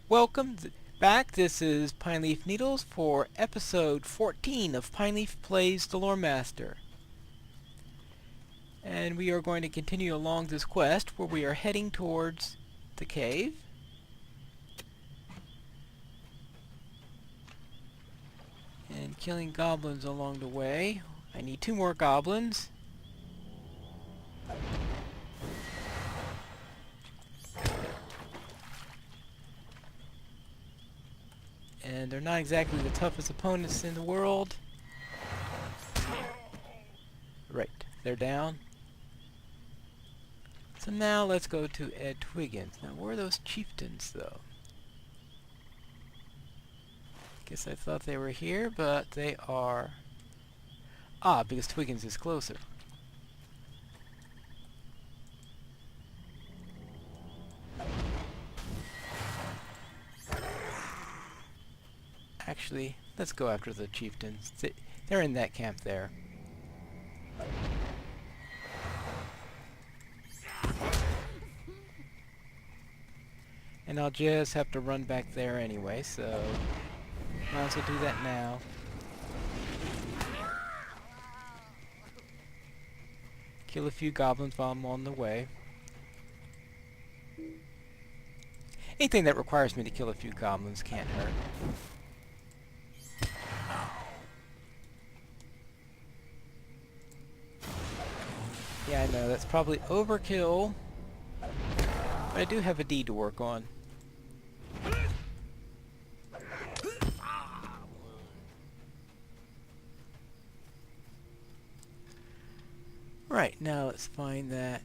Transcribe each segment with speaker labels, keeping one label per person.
Speaker 1: Back. This is Pineleaf Needles for episode 14 of Pineleaf Plays the Lore Master. And we are going to continue along this quest where we are heading towards the cave. And killing goblins along the way. I need 2 more goblins. And they're not exactly the toughest opponents in the world. Right, they're down. So now let's go to Ed Twiggins. Now where are those chieftains though? Guess I thought they were here, but they are... Ah, because Twiggins is closer. Actually, let's go after the chieftains. They're in that camp there. And I'll just have to run back there anyway, so might as well do that now. Kill a few goblins while I'm on the way. Anything that requires me to kill a few goblins can't hurt. Yeah, I know, that's probably overkill, but I do have a deed to work on. Right, now let's find that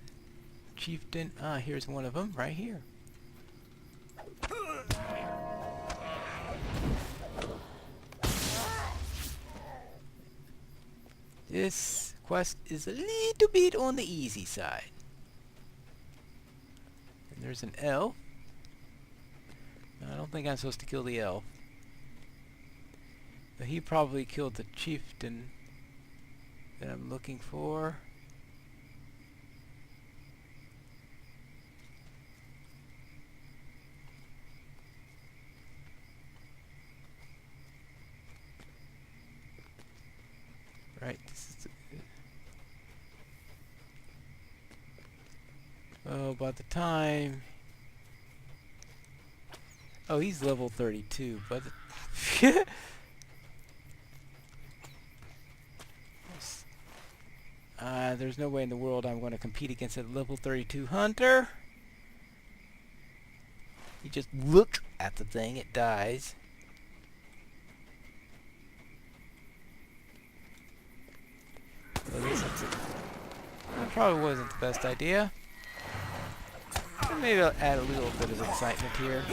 Speaker 1: chieftain. Ah, here's one of them, right here. This quest is a little bit on the easy side. And there's an elf. I don't think I'm supposed to kill the elf. But he probably killed the chieftain that I'm looking for. Right, this is oh, by the time... Oh, he's level 32, but... there's no way in the world I'm going to compete against a level 32 hunter. You just look at the thing, it dies. That probably wasn't the best idea. But maybe I'll add a little bit of excitement here.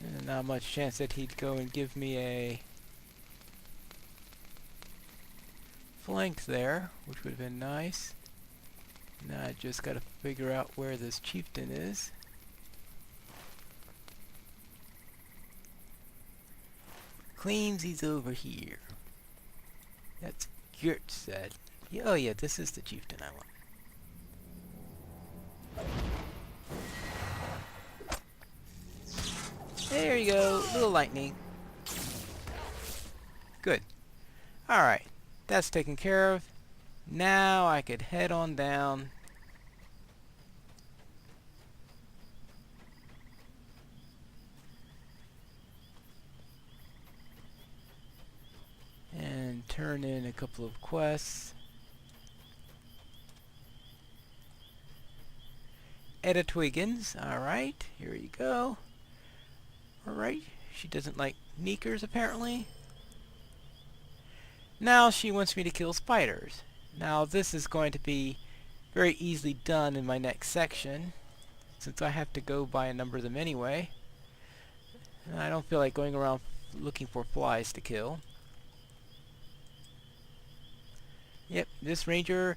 Speaker 1: And not much chance that he'd go and give me a flank there, which would have been nice. Now I just gotta figure out where this chieftain is. Claims he's over here. That's Gert said. Yeah, oh yeah, this is the chieftain I want. There you go, little lightning. Good. Alright, that's taken care of. Now I could head on down and turn in a couple of quests. Etta Twiggins, alright, here you go. Alright, she doesn't like sneakers apparently. Now she wants me to kill spiders. Now this is going to be very easily done in my next section, since I have to go by a number of them anyway. And I don't feel like going around looking for flies to kill. Yep, this ranger,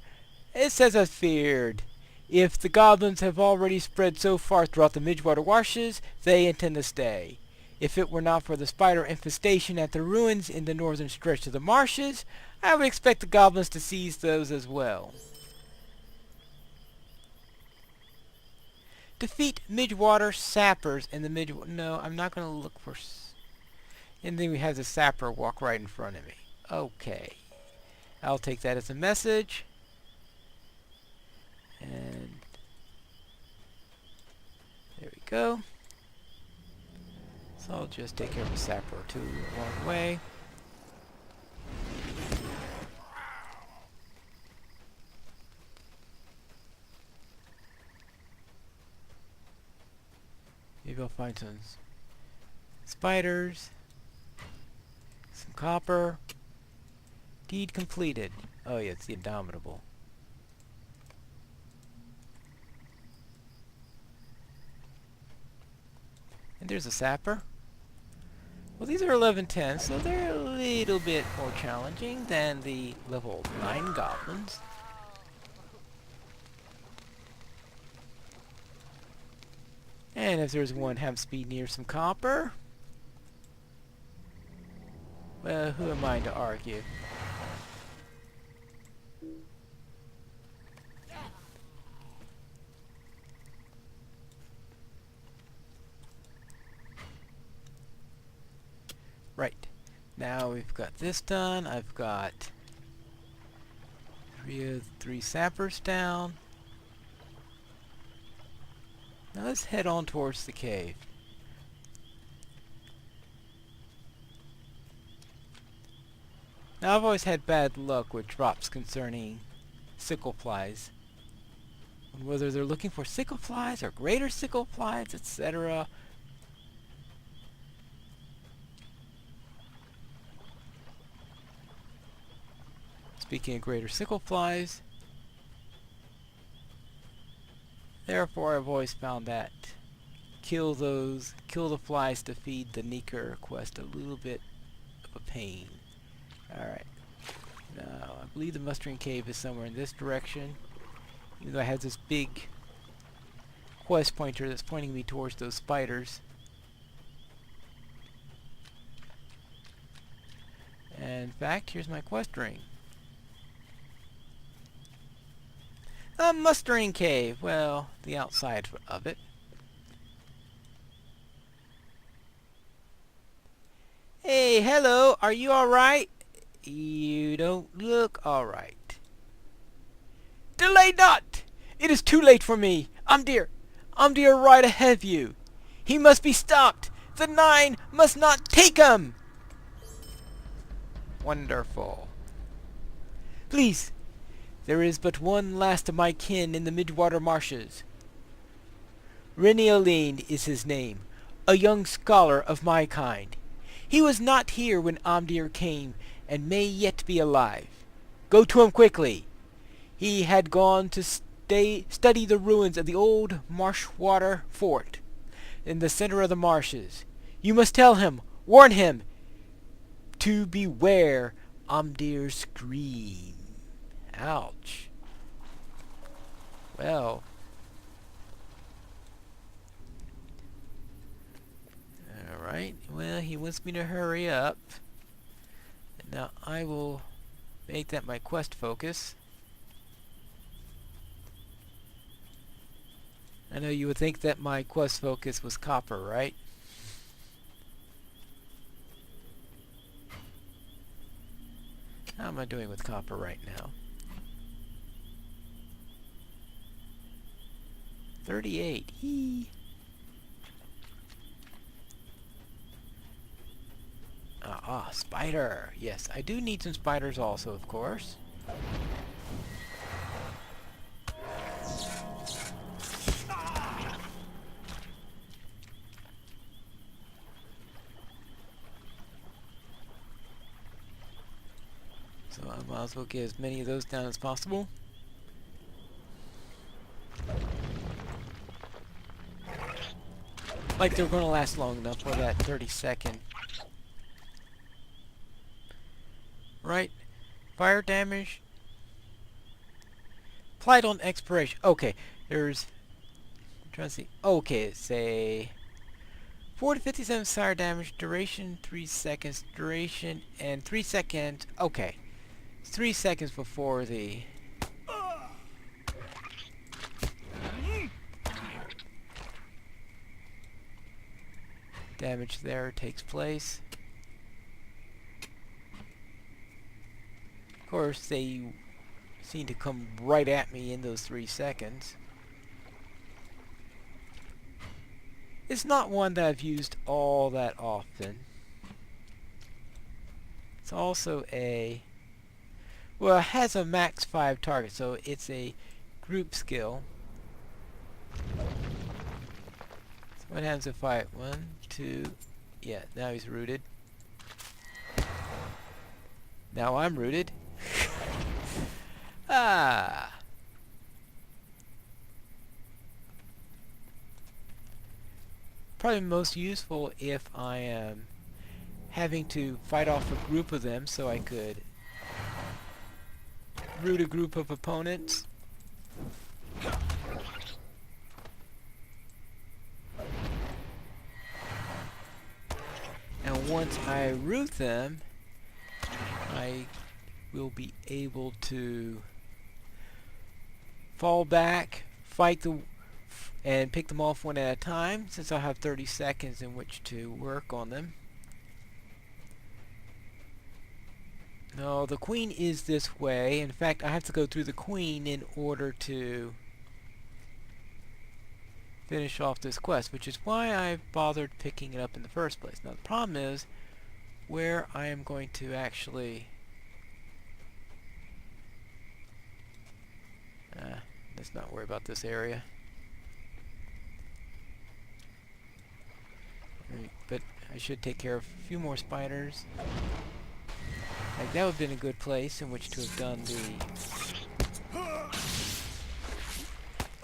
Speaker 1: it says as feared. If the goblins have already spread so far throughout the Midgewater Washes, they intend to stay. If it were not for the spider infestation at the ruins in the northern stretch of the marshes, I would expect the goblins to seize those as well. Defeat Midwater sappers in the No, I'm not going to look for... And then we have the sapper walk right in front of me. Okay. I'll take that as a message. And... there we go. So I'll just take care of a sapper or two along the way. Maybe I'll find some spiders, some copper. Deed completed. Oh yeah, it's the Indomitable. And there's a sapper. Well, these are 11-10, so they're a little bit more challenging than the level 9 goblins. And if there's one half speed near some copper, well, who am I to argue? Right. Now we've got this done. I've got three sappers down. Now let's head on towards the cave. Now I've always had bad luck with drops concerning sickle flies. Whether they're looking for sickle flies or greater sickle flies, etc. Speaking of greater sickle flies, therefore I've always found that kill the flies to feed the Neeker quest a little bit of a pain. Alright. Now, I believe the mustering cave is somewhere in this direction. Even though I have this big quest pointer that's pointing me towards those spiders. And in fact, here's my quest ring. A mustering cave. Well, the outside of it. Hey, hello. Are you alright? You don't look alright. Delay not! It is too late for me. Amdir right ahead of you. He must be stopped. The 9 must not take him. Wonderful. Please. There is but one last of my kin in the Midwater marshes. Renioline is his name, a young scholar of my kind. He was not here when Amdir came, and may yet be alive. Go to him quickly. He had gone to study the ruins of the old Marshwater fort in the center of the marshes. You must tell him, warn him, to beware Amdir's scream. Ouch. Well. Alright. Well, he wants me to hurry up. Now I will make that my quest focus. I know you would think that my quest focus was copper, right? How am I doing with copper right now? 38. Eee. Spider. Yes, I do need some spiders also, of course. So I might as well get as many of those down as possible. Like they're going to last long enough for that 30-second. Right? Fire damage. Applied on expiration. Okay, there's... I'm trying to see. Okay, it's a 4 to 57 fire damage, duration 3 seconds, duration, and 3 seconds. Okay. It's 3 seconds before the damage there takes place. Of course, they seem to come right at me in those 3 seconds. It's not one that I've used all that often. It's also a... well, it has a max 5 target, so it's a group skill. So what happens if I... 1, 2... yeah, now he's rooted. Now I'm rooted. Ah! Probably most useful if I am having to fight off a group of them, so I could root a group of opponents. And once I root them, I will be able to fall back, fight and pick them off one at a time, since I'll have 30 seconds in which to work on them. No, the queen is this way. In fact, I have to go through the queen in order to finish off this quest, which is why I bothered picking it up in the first place. Now the problem is where I am going to actually... let's not worry about this area. But I should take care of a few more spiders. Like, that would have been a good place in which to have done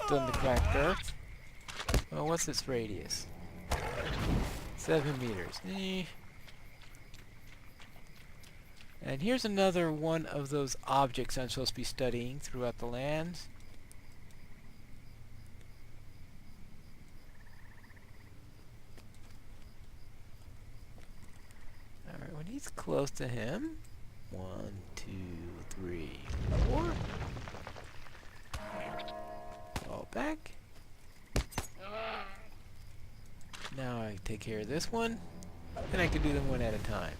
Speaker 1: the cracked earth. Well, what's its radius? 7 meters. And here's another one of those objects I'm supposed to be studying throughout the lands. Alright, when he's close to him. 1, 2, 3, 4. Fall back. Now I take care of this one. Then I can do them one at a time.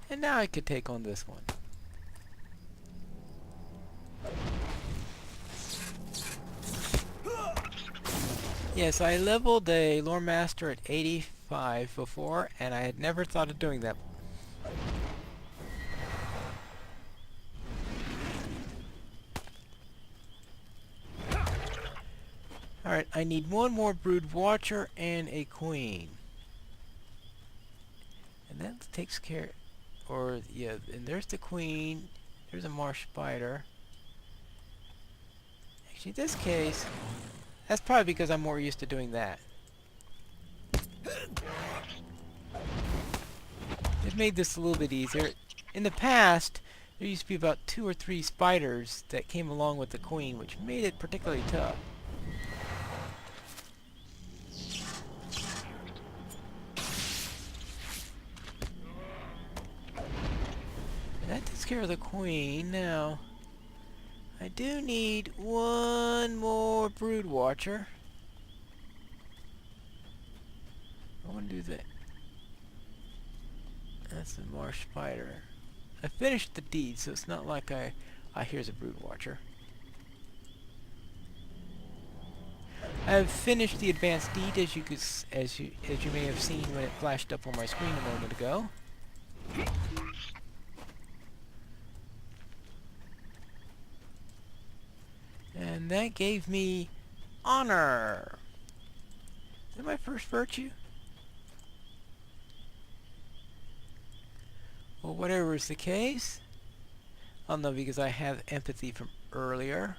Speaker 1: And now I could take on this one. Yes, I leveled a Lore Master at 85 before, and I had never thought of doing that. Alright, I need one more Brood Watcher and a Queen. And that takes care... or, yeah, and there's the Queen. There's a Marsh Spider. Actually, in this case... that's probably because I'm more used to doing that. It made this a little bit easier. In the past, there used to be about 2 or 3 spiders that came along with the queen, which made it particularly tough. And that takes care of the queen. Now, I do need one more Brood Watcher. I want to do that. That's the Marsh Spider. I finished the deed, so it's not like here's a Brood Watcher. I've finished the advanced deed, as you may have seen when it flashed up on my screen a moment ago. And that gave me honor. Is that my first virtue? Well, whatever is the case. I don't know, because I have empathy from earlier.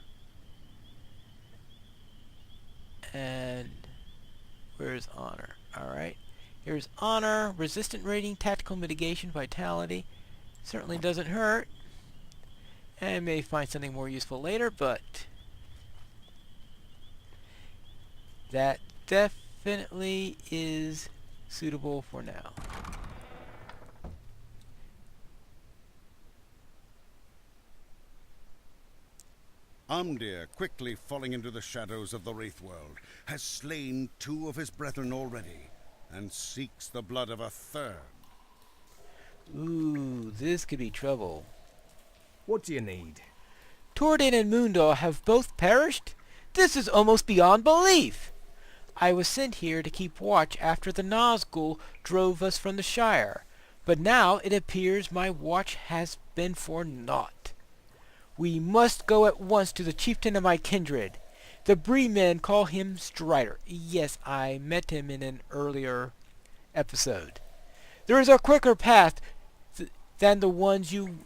Speaker 1: And where's honor? Alright. Here's honor, resistant rating, tactical mitigation, vitality. Certainly doesn't hurt. I may find something more useful later, but that definitely is suitable for now.
Speaker 2: Amdir, quickly falling into the shadows of the Wraith world, has slain 2 of his brethren already, and seeks the blood of a 3rd.
Speaker 1: Ooh, this could be trouble.
Speaker 3: What do you need?
Speaker 1: Tordin and Moondor have both perished? This is almost beyond belief! I was sent here to keep watch after the Nazgul drove us from the Shire, but now it appears my watch has been for naught. We must go at once to the chieftain of my kindred. The Bree men call him Strider. Yes, I met him in an earlier episode. There is a quicker path than the ones you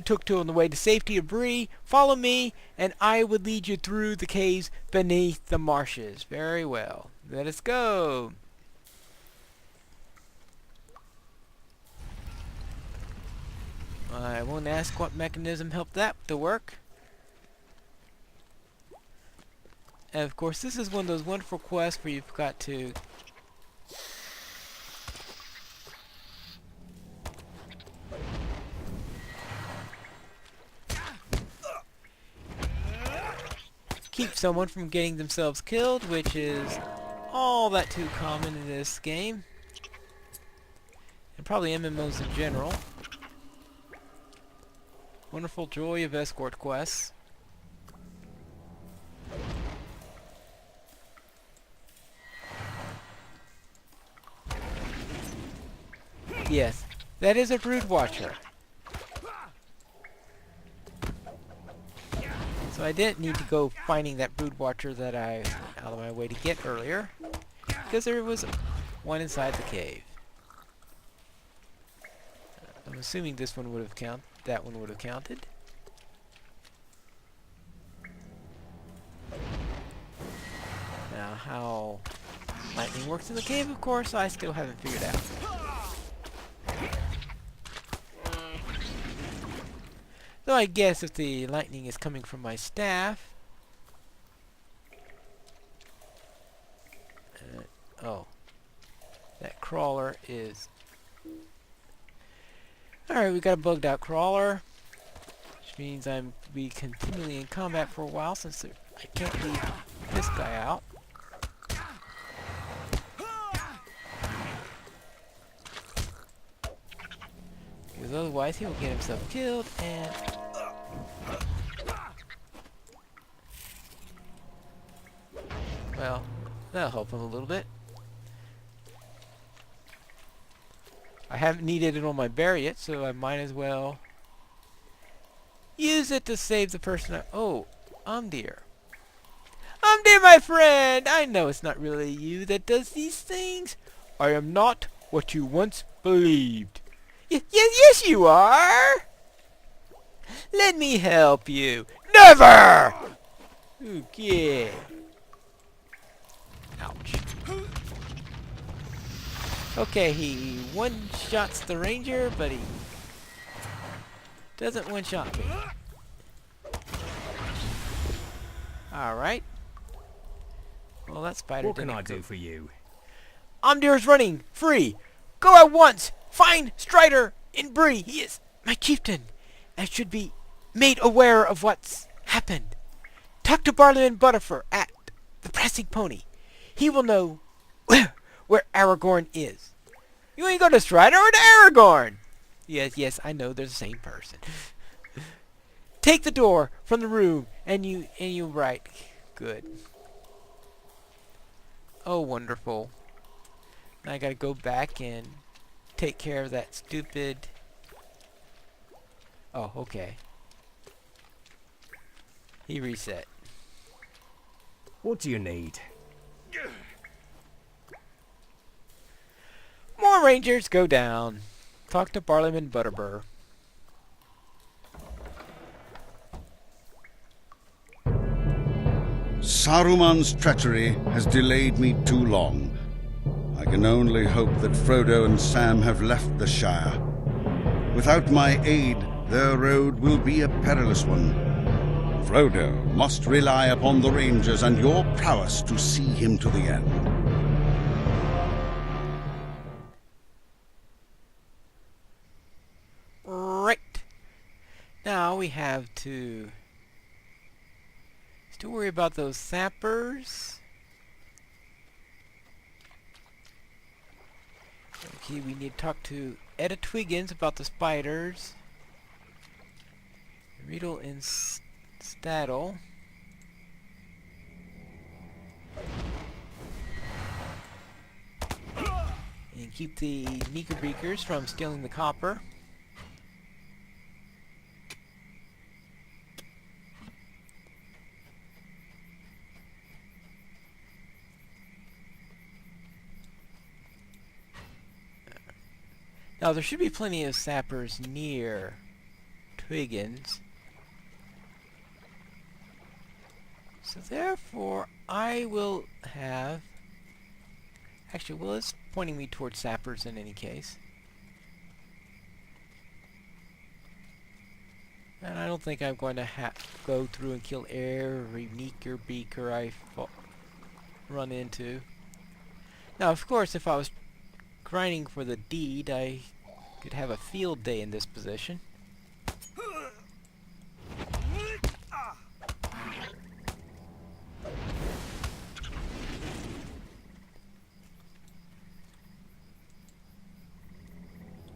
Speaker 1: took to on the way to safety of Bree. Follow me, and I will lead you through the caves beneath the marshes. Very well. Let us go. I won't ask what mechanism helped that to work. And of course, this is one of those wonderful quests where you've got to keep someone from getting themselves killed, which is all that too common in this game. And probably MMOs in general. Wonderful joy of escort quests. Yes, that is a brood watcher. So I didn't need to go finding that brood watcher that I went out of my way to get earlier, because there was one inside the cave. I'm assuming this one would have counted. That one would have counted. Now, how lightning works in the cave, of course, I still haven't figured out. Though I guess if the lightning is coming from my staff... oh. That crawler is... Alright, we got a bugged out crawler. Which means I'm be continually in combat for a while since I can't leave this guy out. Because otherwise he will get himself killed and... well, that'll help him a little bit. I haven't needed it on my bear yet, so I might as well use it to save the person oh, Amdir. Amdir, my friend! I know it's not really you that does these things. I am not what you once believed. Yes, you are! Let me help you. Never! Okay. Ouch. Okay, he one-shots the ranger, but he doesn't one-shot me. Alright. Well, that spider
Speaker 3: What can I do for you?
Speaker 1: Amdir's running! Free! Go at once! Find Strider in Bree! He is my chieftain! I should be made aware of what's happened. Talk to Barleyman Butterfur at the Pressing Pony. He will know where Aragorn is. You ain't go to Strider or to Aragorn? Yes, I know they're the same person. Take the door from the room and you right. Good. Oh, wonderful. Now I gotta go back and take care of that stupid... oh, okay. He reset.
Speaker 3: What do you need?
Speaker 1: More rangers go down. Talk to Barleyman Butterbur.
Speaker 2: Saruman's treachery has delayed me too long. I can only hope that Frodo and Sam have left the Shire. Without my aid, their road will be a perilous one. Frodo must rely upon the Rangers and your prowess to see him to the end.
Speaker 1: Right. Now we have to still worry about those sappers. Okay, we need to talk to Etta Twiggins about the spiders. Riedel and Staddle. And keep the Knickerbeakers from stealing the copper. Now there should be plenty of sappers near Twiggins. So therefore I will have... Actually, well, it's pointing me towards sappers in any case. And I don't think I'm going to go through and kill every Knickerbeaker I run into. Now, of course, if I was grinding for the deed, I could have a field day in this position.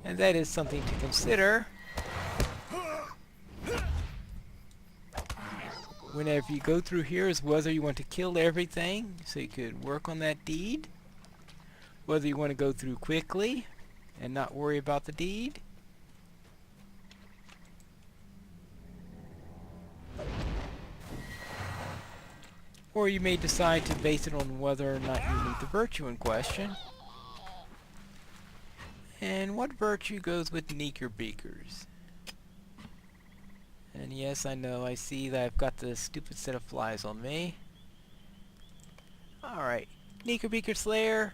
Speaker 1: And that is something to consider whenever you go through here, is whether you want to kill everything so you could work on that deed, whether you want to go through quickly and not worry about the deed, or you may decide to base it on whether or not you need the virtue in question. And what virtue goes with Knickerbeakers? And yes, I know, I see that I've got this stupid set of flies on me. Alright, Knickerbeaker Slayer,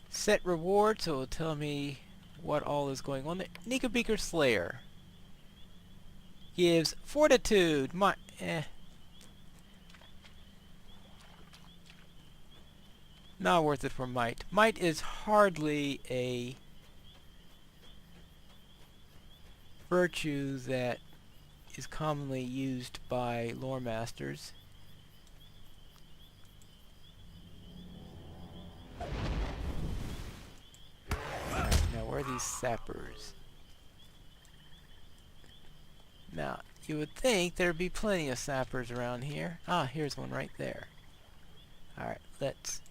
Speaker 1: set reward, so it'll tell me what all is going on there. Knickerbeaker Slayer gives fortitude, not worth it for might. Might is hardly a virtue that is commonly used by lore masters. Alright, now where are these sappers? Now, you would think there'd be plenty of sappers around here. Ah, here's one right there. Alright, let's...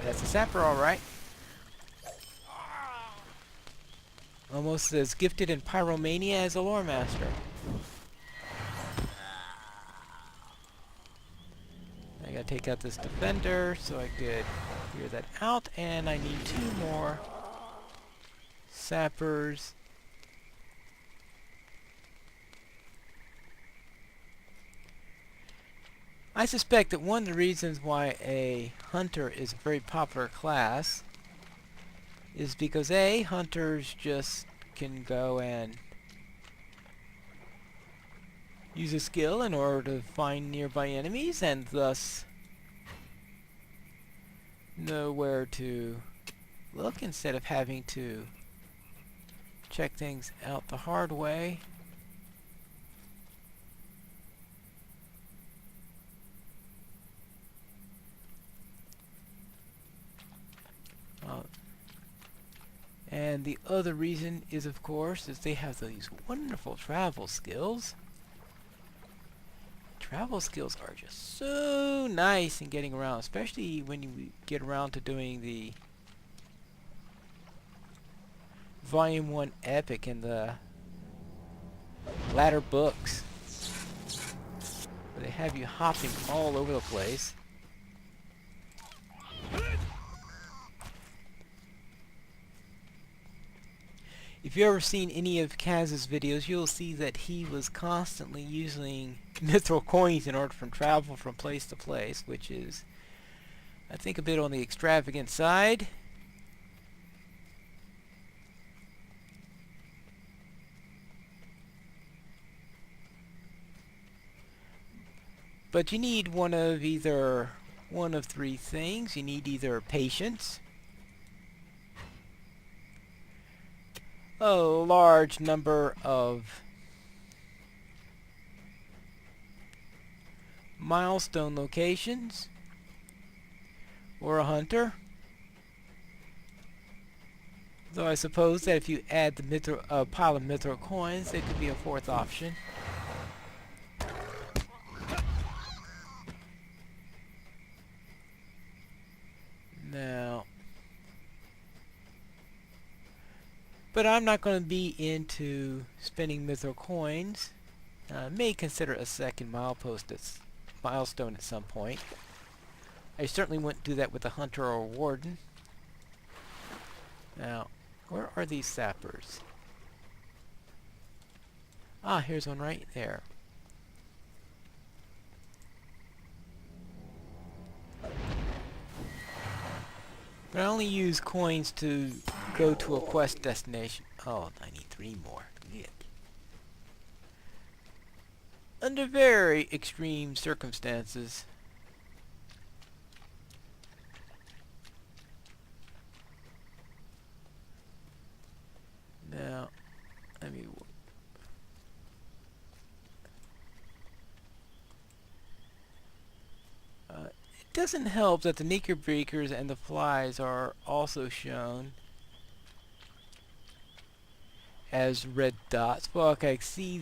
Speaker 1: That's a sapper, alright. Almost as gifted in pyromania as a lore master. I gotta take out this defender so I could clear that out, and I need 2 more sappers. I suspect that one of the reasons why a hunter is a very popular class is because A, hunters just can go and use a skill in order to find nearby enemies and thus know where to look instead of having to check things out the hard way. And the other reason is, of course, is they have these wonderful travel skills. Travel skills are just so nice in getting around, especially when you get around to doing the Volume 1 epic in the latter books, where they have you hopping all over the place. If you've ever seen any of Kaz's videos, you'll see that he was constantly using mithril coins in order to travel from place to place, which is, I think, a bit on the extravagant side. But you need one of three things. You need either patience, a large number of milestone locations, or a hunter. Though I suppose that if you add the pile of mithril coins, it could be a fourth option. Now, but I'm not going to be into spending mithril coins. I may consider a second milestone at some point. I certainly wouldn't do that with a hunter or a warden. Now, where are these sappers? Ah, here's one right there. But I only use coins to go to a quest destination. Oh, I need 3 more. Shit. Under very extreme circumstances. Now, let me... It doesn't help that the knickerbockers and the flies are also shown as red dots. Well, okay, I see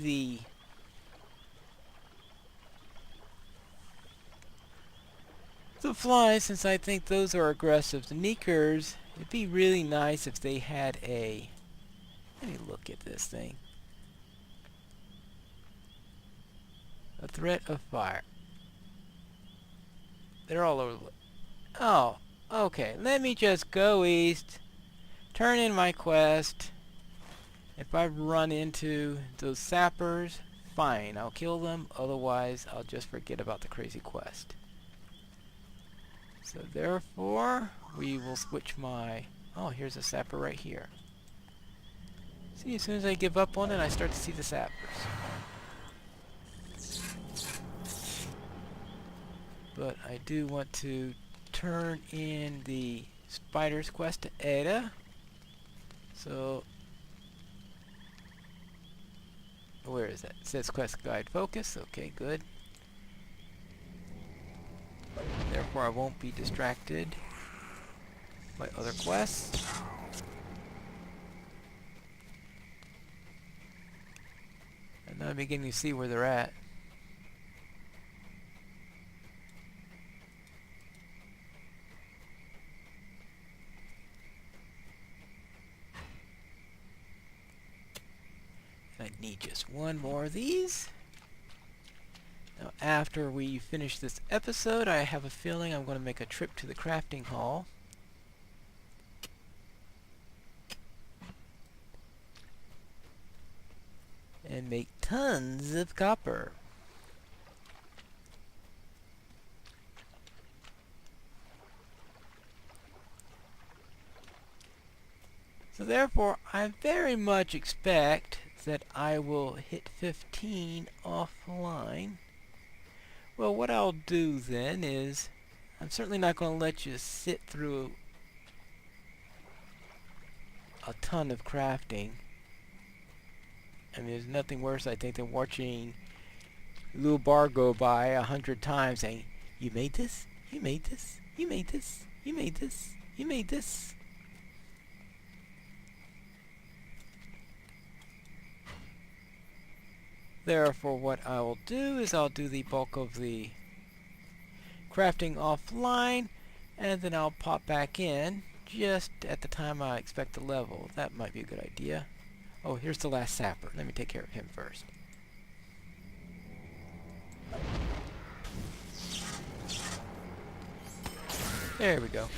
Speaker 1: the flies, since I think those are aggressive. The knickers, it'd be really nice if they had a... Let me look at this thing. A threat of fire. They're all over the... Oh, okay. Let me just go east, turn in my quest. If I run into those sappers, fine, I'll kill them. Otherwise, I'll just forget about the crazy quest. So therefore, we will switch my... Oh, here's a sapper right here. See, as soon as I give up on it, I start to see the sappers. But I do want to turn in the spider's quest to Ada. So, where is that? It says quest guide focus. Okay, good. Therefore, I won't be distracted by other quests. And now I'm beginning to see where they're at. I need just one more of these. Now, after we finish this episode, I have a feeling I'm going to make a trip to the crafting hall. And make tons of copper. So therefore, I very much expect that I will hit 15 offline. Well, what I'll do then is, I'm certainly not going to let you sit through a ton of crafting. I mean, there's nothing worse, I think, than watching little bar go by 100 times saying, "You made this? You made this? You made this? You made this? You made this?" Therefore, what I will do is I'll do the bulk of the crafting offline, and then I'll pop back in just at the time I expect the level. That might be a good idea. Oh, here's the last sapper. Let me take care of him first. There we go.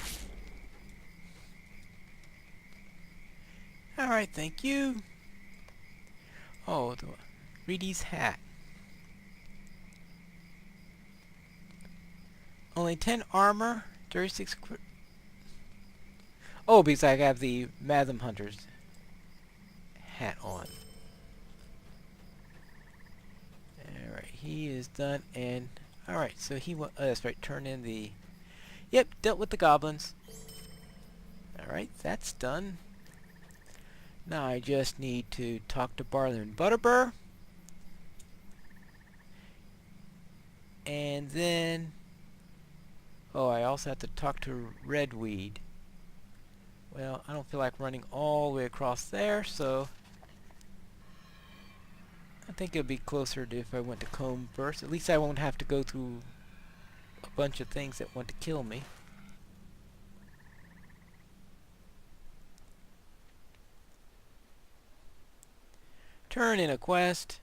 Speaker 1: Alright, thank you. Oh, Reedy's hat. Only 10 armor, 36... Oh, because I have the Madam Hunter's hat on. Alright, he is done, and Alright, so that's right, turn in the... Yep, dealt with the goblins. Alright, that's done. Now I just need to talk to Barley and Butterbur. And then... Oh, I also have to talk to Redweed. Well, I don't feel like running all the way across there, so... I think it'll be closer to if I went to Combe first. At least I won't have to go through a bunch of things that want to kill me. Turn in a quest.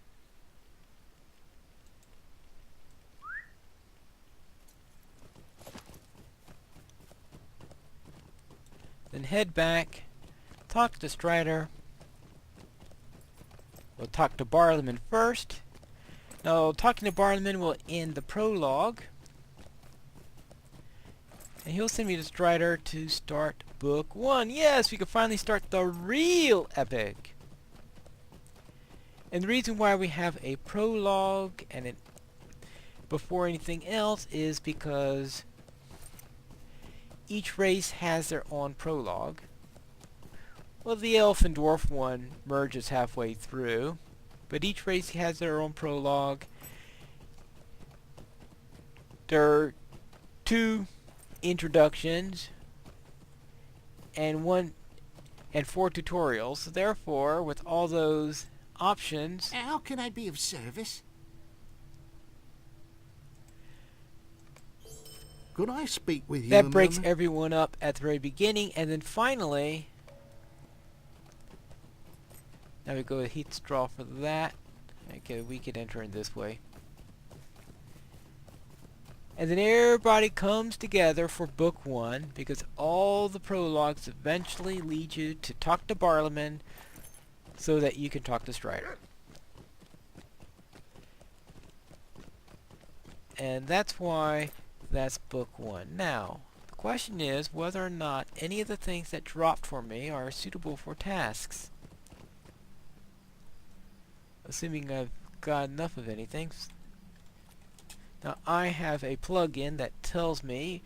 Speaker 1: Then head back, talk to Strider. We'll talk to Barliman first. Now, talking to Barliman will end the prologue. And he'll send me to Strider to start Book 1. Yes, we can finally start the real epic. And the reason why we have a prologue and before anything else is because each race has their own prologue. Well, the elf and dwarf one merges halfway through, but each race has their own prologue. There are 2 introductions and 4 tutorials. Therefore, with all those options,
Speaker 4: How can I be of service? Could I speak with you a
Speaker 1: that breaks
Speaker 4: moment?
Speaker 1: everyone up at the very beginning, and then finally, now we go to Heat's Draw for that. Okay, we can enter in this way. And then everybody comes together for Book 1, because all the prologues eventually lead you to talk to Barliman, so that you can talk to Strider. And that's why that's Book 1. Now, the question is whether or not any of the things that dropped for me are suitable for tasks. Assuming I've got enough of anything. Now, I have a plugin that tells me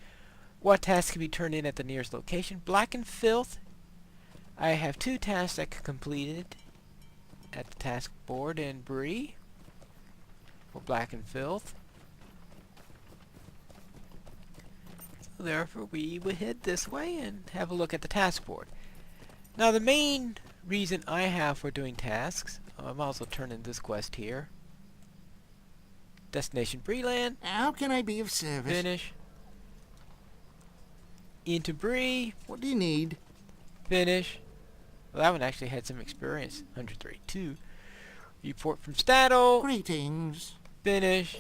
Speaker 1: what tasks can be turned in at the nearest location. Black and Filth. I have 2 tasks that can completed at the task board in Bree for Black and Filth. So therefore we will head this way and have a look at the task board. Now the main reason I have for doing tasks, I might as well turn in this quest here. Destination Breeland.
Speaker 4: How can I be of service?
Speaker 1: Finish. Into Bree.
Speaker 4: What do you need?
Speaker 1: Finish. Well, that one actually had some experience. 132. Report from Staddle.
Speaker 4: Greetings.
Speaker 1: Finish.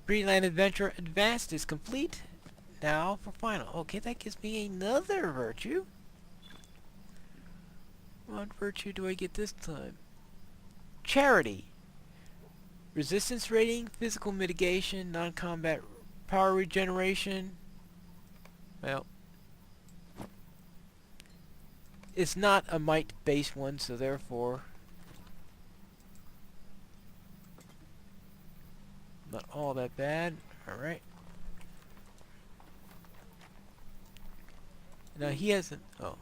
Speaker 1: Breeland Adventure Advanced is complete. Now for final. Okay, that gives me another virtue. What virtue do I get this time? Charity. Resistance rating, physical mitigation, non-combat power regeneration. Well, it's not a might-based one, so therefore not all that bad. Alright. Now he hasn't... Oh.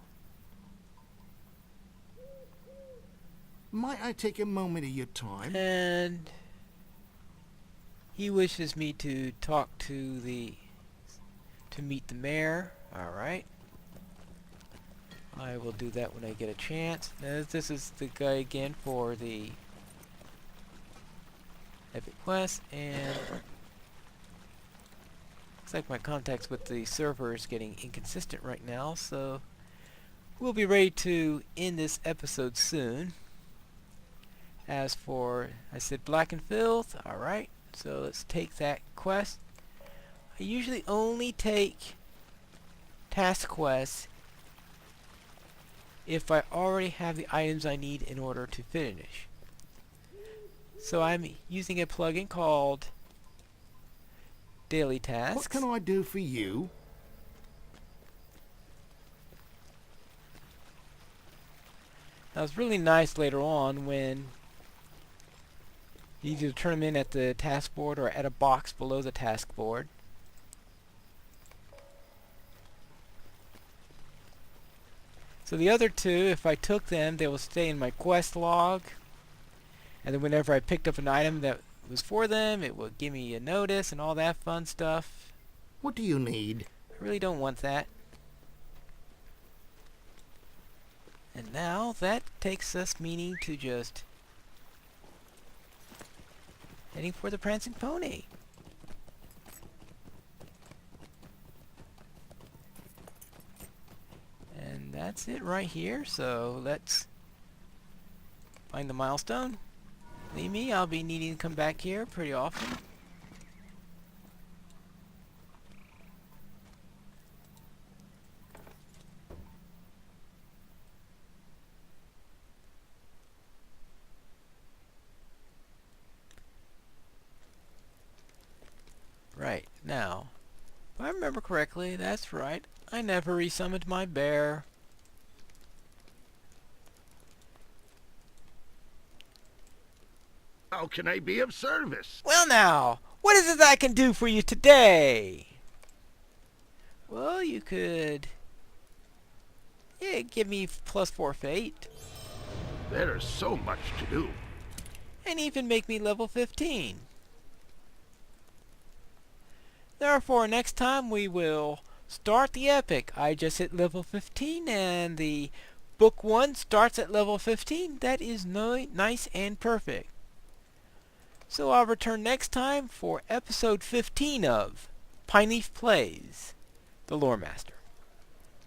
Speaker 4: Might I take a moment of your time?
Speaker 1: And he wishes me to talk to meet the mayor. Alright. I will do that when I get a chance. Now, this is the guy again for the epic quest, and looks like my contacts with the server is getting inconsistent right now, so we'll be ready to end this episode soon. As for, I said Black and Filth, alright, so let's take that quest. I usually only take task quests if I already have the items I need in order to finish. So I'm using a plugin called Daily Tasks.
Speaker 4: What can I do for you?
Speaker 1: Now it's really nice later on when You either turn them in at the task board or at a box below the task board. So the other two, if I took them, they will stay in my quest log. And then whenever I picked up an item that was for them, it will give me a notice and all that fun stuff.
Speaker 4: What do you need?
Speaker 1: I really don't want that. And now that takes us meaning to just heading for the prancing pony. And that's it right here, so let's find the milestone. Believe me, I'll be needing to come back here pretty often. Right, now, if I remember correctly, that's right, I never resummoned my bear.
Speaker 5: How can I be of service?
Speaker 1: Well now, what is it I can do for you today? Well, you could give me +4 fate,
Speaker 5: There is so much to do.
Speaker 1: and even make me level 15. Therefore, next time we will start the epic. I just hit level 15, and the book 1 starts at level 15. That is nice and perfect. So I'll return next time for episode 15 of Pineleaf Plays, the Lore Master.